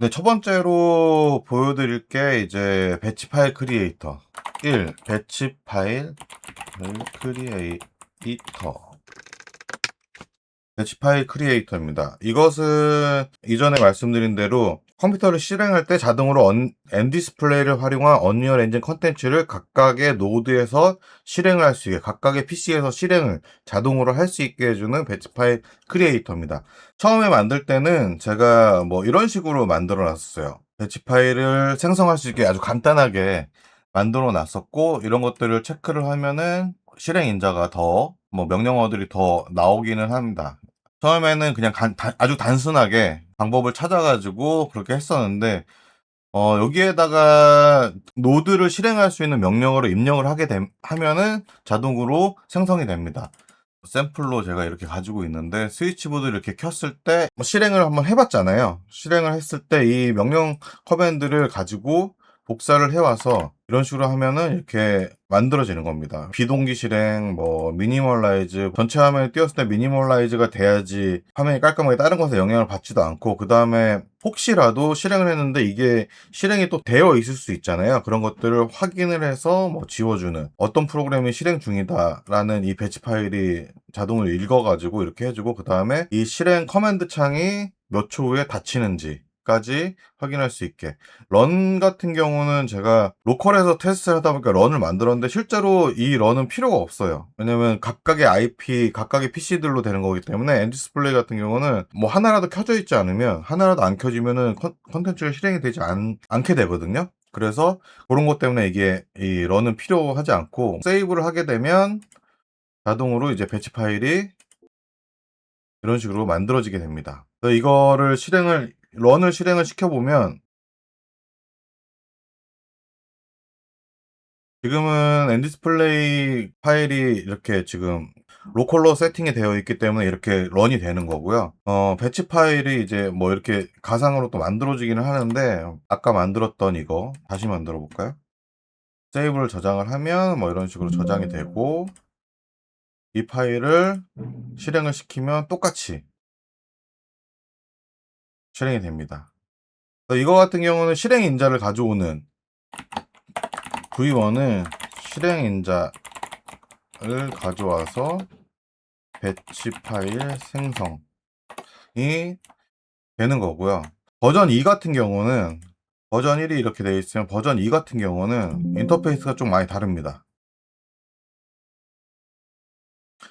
네, 첫 번째로 보여드릴 게 이제 배치 파일 크리에이터 1. 배치 파일 크리에이터 배치 파일 크리에이터입니다. 이것은 이전에 말씀드린 대로 컴퓨터를 실행할 때 자동으로 엔디스플레이를 활용한 언리얼 엔진 컨텐츠를 각각의 노드에서 실행을 할 수 있게, 각각의 PC에서 실행을 자동으로 할 수 있게 해주는 배치 파일 크리에이터입니다. 처음에 만들 때는 제가 뭐 이런 식으로 만들어 놨었어요. 배치 파일을 생성할 수 있게 아주 간단하게 만들어 놨었고, 이런 것들을 체크를 하면은 실행 인자가 더 뭐 명령어들이 더 나오기는 합니다. 처음에는 그냥 아주 단순하게 방법을 찾아가지고 그렇게 했었는데, 여기에다가 노드를 실행할 수 있는 명령어를 입력을 하면은 자동으로 생성이 됩니다. 샘플로 제가 이렇게 가지고 있는데, 스위치보드를 이렇게 켰을 때 실행을 한번 해봤잖아요. 실행을 했을 때 이 명령 커맨드를 가지고 복사를 해와서 이런 식으로 하면은 이렇게 만들어지는 겁니다. 비동기 실행, 뭐 미니멀라이즈, 전체 화면에 띄웠을 때 미니멀라이즈가 돼야지 화면이 깔끔하게 다른 것에 영향을 받지도 않고, 그 다음에 혹시라도 실행을 했는데 이게 실행이 또 되어 있을 수 있잖아요. 그런 것들을 확인을 해서 뭐 지워주는, 어떤 프로그램이 실행 중이다라는 이 배치 파일이 자동으로 읽어가지고 이렇게 해주고, 그 다음에 이 실행 커맨드 창이 몇 초 후에 닫히는지까지 확인할 수 있게. 런 같은 경우는 제가 로컬에서 테스트를 하다 보니까 런을 만들었는데, 실제로 이 런은 필요가 없어요. 왜냐면 각각의 IP, 각각의 PC들로 되는 거기 때문에, 엔디스플레이 같은 경우는 뭐 하나라도 켜져 있지 않으면, 하나라도 안 켜지면은 컨텐츠가 실행이 되지 않게 되거든요. 그래서 그런 것 때문에 이게 이 런은 필요하지 않고, 세이브를 하게 되면 자동으로 이제 배치 파일이 이런 식으로 만들어지게 됩니다. 그래서 이거를 런을 실행을 시켜보면, 지금은 엔디스플레이 파일이 이렇게 지금 로컬로 세팅이 되어 있기 때문에 이렇게 런이 되는 거고요. 배치 파일이 이제 뭐 이렇게 가상으로 또 만들어지기는 하는데, 아까 만들었던 이거 다시 만들어 볼까요? 세이브를 저장을 하면 뭐 이런 식으로 저장이 되고, 이 파일을 실행을 시키면 똑같이 실행이 됩니다. 이거 같은 경우는 실행 인자를 가져오는, V1은 실행 인자를 가져와서 배치 파일 생성이 되는 거고요. 버전 2 같은 경우는, 버전 1이 이렇게 되어 있으면 버전 2 같은 경우는 인터페이스가 좀 많이 다릅니다.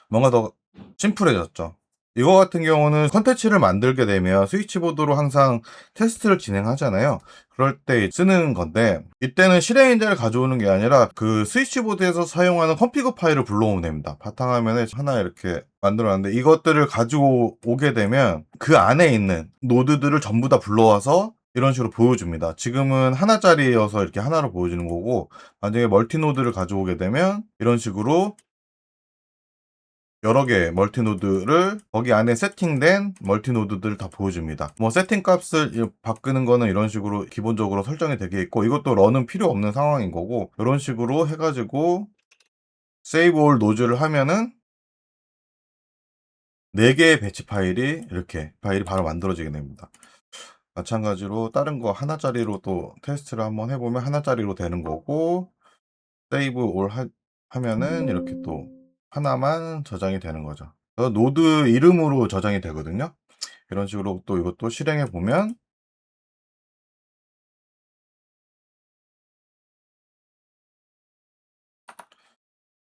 뭔가 더 심플해졌죠. 이거 같은 경우는 컨텐츠를 만들게 되면 스위치보드로 항상 테스트를 진행하잖아요. 그럴 때 쓰는 건데, 이때는 실행인자를 가져오는 게 아니라 그 스위치보드에서 사용하는 컴피그 파일을 불러오면 됩니다. 바탕화면에 하나 이렇게 만들어놨는데, 이것들을 가지고 오게 되면 그 안에 있는 노드들을 전부 다 불러와서 이런 식으로 보여줍니다. 지금은 하나짜리여서 이렇게 하나로 보여주는 거고, 나중에 멀티노드를 가져오게 되면 이런 식으로 여러 개의 멀티노드를, 거기 안에 세팅된 멀티노드들을 다 보여줍니다. 뭐 세팅 값을 바꾸는 거는 이런 식으로 기본적으로 설정이 되게 있고, 이것도 런은 필요 없는 상황인 거고, 이런 식으로 해가지고 세이브 올 노즈를 하면은 4개의 배치 파일이 이렇게 파일이 바로 만들어지게 됩니다. 마찬가지로 다른 거 하나짜리로 또 테스트를 한번 해보면 하나짜리로 되는 거고, 세이브 올 하면은 이렇게 또 하나만 저장이 되는 거죠. 노드 이름으로 저장이 되거든요. 이런 식으로 또 이것도 실행해 보면,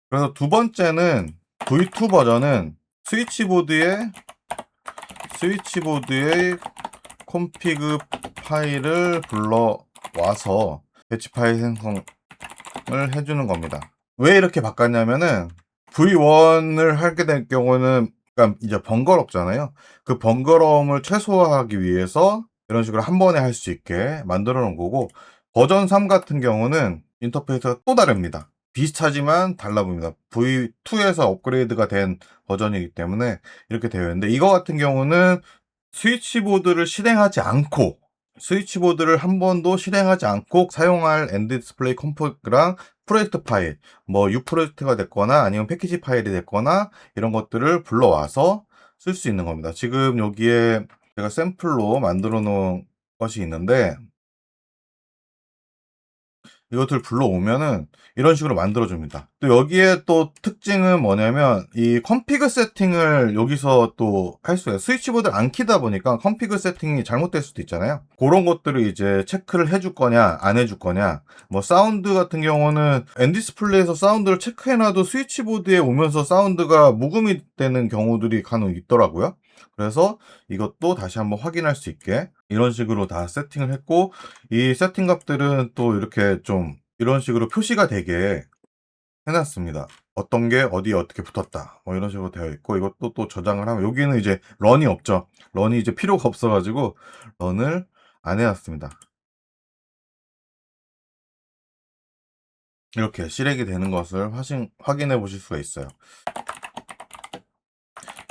그래서 두 번째는 V2 버전은 스위치보드의 콤피그 파일을 불러와서 배치 파일 생성을 해주는 겁니다. 왜 이렇게 바꿨냐면은, V1을 하게 될 경우는 그러니까 이제 번거롭잖아요. 그 번거로움을 최소화하기 위해서 이런 식으로 한 번에 할 수 있게 만들어 놓은 거고, 버전 3 같은 경우는 인터페이스가 또 다릅니다. 비슷하지만 달라 보입니다. V2에서 업그레이드가 된 버전이기 때문에 이렇게 되어 있는데, 이거 같은 경우는 스위치보드를 실행하지 않고, 스위치보드를 한 번도 실행하지 않고 사용할 엔드 디스플레이 컴포트랑 프로젝트 파일, 뭐 U 프로젝트가 됐거나 아니면 패키지 파일이 됐거나 이런 것들을 불러와서 쓸 수 있는 겁니다. 지금 여기에 제가 샘플로 만들어 놓은 것이 있는데, 이것들 불러오면은 이런 식으로 만들어줍니다. 또 여기에 또 특징은 뭐냐면 이 컨피그 세팅을 여기서 또 할 수가 있어요. 스위치보드를 안 키다 보니까 컨피그 세팅이 잘못될 수도 있잖아요. 그런 것들을 이제 체크를 해줄 거냐 안 해줄 거냐. 뭐 사운드 같은 경우는 엔디스플레이에서 사운드를 체크해놔도 스위치보드에 오면서 사운드가 무음이 되는 경우들이 간혹 있더라고요. 그래서 이것도 다시 한번 확인할 수 있게 이런 식으로 다 세팅을 했고, 이 세팅 값들은 또 이렇게 좀 이런 식으로 표시가 되게 해놨습니다. 어떤 게 어디에 어떻게 붙었다 뭐 이런 식으로 되어 있고, 이것도 또 저장을 하면 여기는 이제 런이 없죠. 런이 이제 필요가 없어가지고 런을 안 해놨습니다. 이렇게 실행이 되는 것을 확인해 보실 수가 있어요.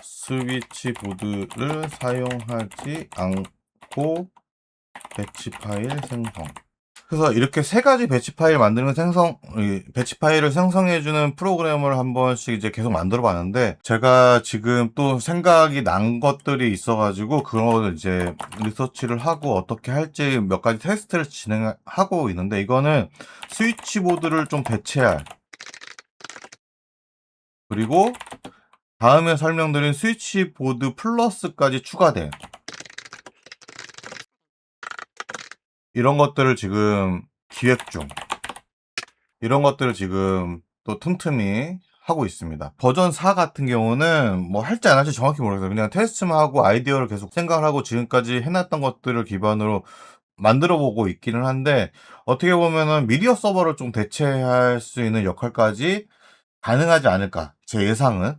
스위치 보드를 사용하지 않고 배치 파일 생성. 그래서 이렇게 세 가지 배치 파일 만드는 배치 파일을 생성해주는 프로그램을 한 번씩 이제 계속 만들어 봤는데, 제가 지금 또 생각이 난 것들이 있어가지고, 그걸 이제 리서치를 하고 어떻게 할지 몇 가지 테스트를 진행하고 있는데, 이거는 스위치보드를 좀 대체할, 그리고 다음에 설명드린 스위치보드 플러스까지 추가된 이런 것들을 지금 기획 중, 이런 것들을 지금 또 틈틈이 하고 있습니다. 버전 4 같은 경우는 뭐 할지 안 할지 정확히 모르겠어요. 그냥 테스트만 하고 아이디어를 계속 생각을 하고 지금까지 해놨던 것들을 기반으로 만들어 보고 있기는 한데, 어떻게 보면은 미디어 서버를 좀 대체할 수 있는 역할까지 가능하지 않을까, 제 예상은.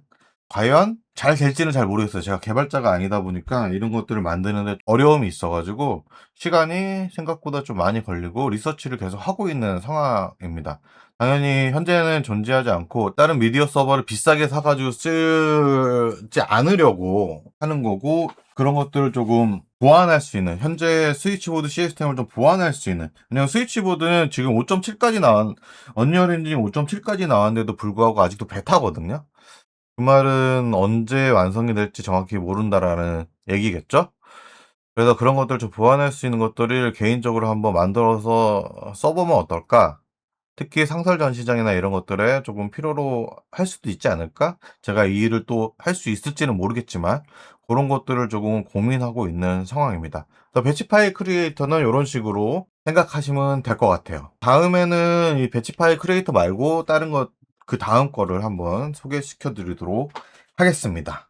과연 잘 될지는 잘 모르겠어요. 제가 개발자가 아니다 보니까 이런 것들을 만드는데 어려움이 있어가지고 시간이 생각보다 좀 많이 걸리고 리서치를 계속 하고 있는 상황입니다. 당연히 현재는 존재하지 않고 다른 미디어 서버를 비싸게 사가지고 쓰지 않으려고 하는 거고, 그런 것들을 조금 보완할 수 있는, 현재 스위치보드 시스템을 좀 보완할 수 있는. 왜냐면 스위치보드는 지금 5.7까지 언리얼 엔진 5.7까지 나왔는데도 불구하고 아직도 베타거든요. 그 말은 언제 완성이 될지 정확히 모른다라는 얘기겠죠? 그래서 그런 것들 좀 보완할 수 있는 것들을 개인적으로 한번 만들어서 써보면 어떨까? 특히 상설 전시장이나 이런 것들에 조금 필요로 할 수도 있지 않을까? 제가 이 일을 또 할 수 있을지는 모르겠지만, 그런 것들을 조금 고민하고 있는 상황입니다. 그래서 배치 파일 크리에이터는 이런 식으로 생각하시면 될 것 같아요. 다음에는 이 배치 파일 크리에이터 말고 다른 것, 그 다음 거를 한번 소개시켜 드리도록 하겠습니다.